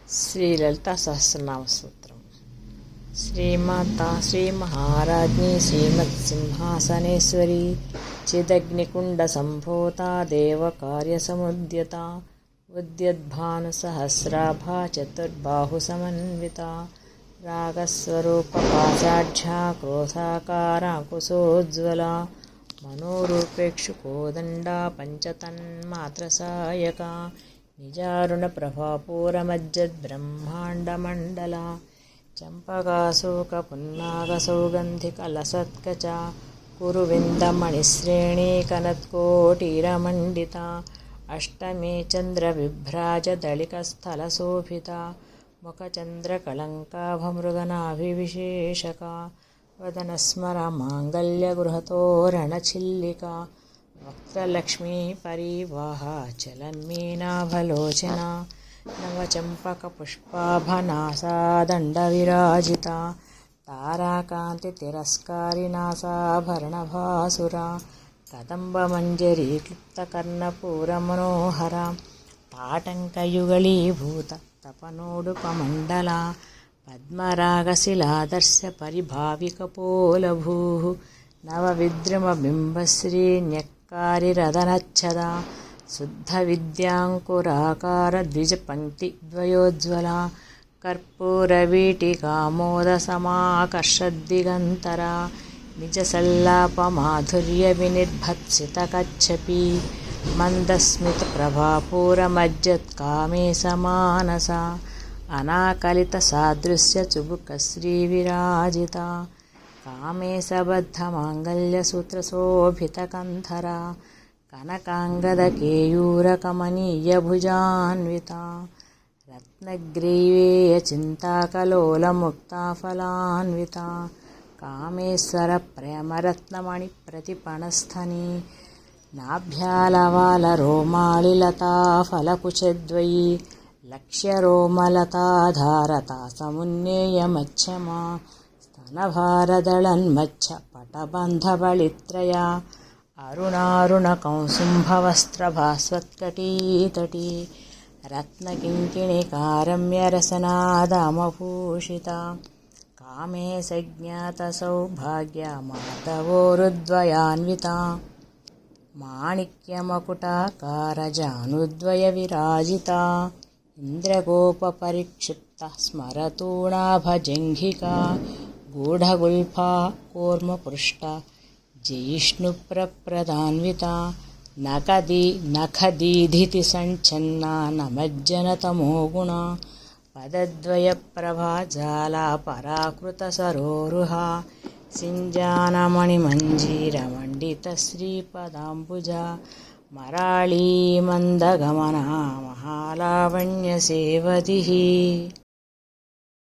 శ్రీలలితా సహస్రనామ స్తోత్రం. శ్రీమాతా శ్రీమహారాజ్ఞి శ్రీమత్సింహాసనేశ్వరి చిదగ్నికుండ సంభూతా దేవకార్యసముద్యత ఉద్యద్భానుసహస్రాభా చతుర్బాహుసమన్వితా రాగస్వరూపపాశాఢ్యా క్రోధాకారాకుశోజ్వలా మనోరూపేక్షుకోదండా పంచతన్మాత్రసాయకా నిజారుణప్రభాపూరమజ్జద్బ్రహ్మాండమండలా చంపకాశోకపున్నాగసౌగంధికలసత్కచ కురువిందమణిశ్రేణీకనత్కోటీరమండితా అష్టమే చంద్రవిభ్రాజదళికస్థలశోభితా ముఖచంద్రకళంకాభమృగనాభివిశేషకా వదనస్మరమాంగల్యగృహతోరణచిల్లికా వక్త్రలక్ష్మీ పరివాహా చలన్మీనాభలోచనా నవచంపకపుష్పాభనాసాదండవిరాజితా తారాకాంతితిరస్కారినాసాభరణభాసురా కదంబమంజరీక్లుప్తకర్ణపూరమనోహరా తాటంకయుగళీభూత తపనోడుపమండలా పద్మరాగశిలాదర్శ పరిభావికపోలభూః నవవిద్రుమబింబశ్రీన్యక్కారిరదనచ్చదా శుద్ధవిద్యాంకురాకారద్విజపంక్తిద్వయోజ్వలా కర్పూరవీటికామోదసమాకర్షద్దిగంతరా నిజసల్లాపమాధుర్యవినిర్భత్సితకచ్చపీ మందస్మితప్రభాపూరమజ్జత్కామే సమానసా అనాకలితసాదృశ్యచుబుకశ్రీవిరాజితా కామేశబద్ధమాంగల్యసూత్రశోభితకంధరా కనకాంగదకేయూరకమనీయభుజాన్వితా రత్నగ్రీవేయచింతాకలోలముక్తాఫలాన్వితా కామేశ్వరప్రేమరత్నమణిప్రతిపణస్థనీ నాభ్యాలవాలరోమాళిలతాఫలకుచద్వయీ లక్ష్యరోమలతాధారతా సమున్నేయమచ్చమా స్తనభారదళన్మచ్చ పటబంధబళిత్రయా అరుణారుణకౌసుంభవస్త్రభాస్వత్కటీతటీ రత్నకింకిణికారమ్యరసనాదామభూషితా కామే సజ్ఞాతసౌభాగ్యమాధవోరుద్వయాన్వితా మాణిక్యమకుటాకారజానుద్వయవిరాజితా ఇంద్రగోపపరిక్షిప్త స్మరతూణాభజంఘికా గూఢగుల్ఫా కూర్మపృష్ట జయిష్ణుప్రప్రదాన్వితా నఖదీధితి సంఛన్నా నమజ్జనతమోగుణా పదద్వయప్రభాజాలా పరాకృతసరోరుహా సింజానమణిమంజీరమండితశ్రీపదాంబుజా మరాళీమందగమనా మహాలావణ్యసేవతిః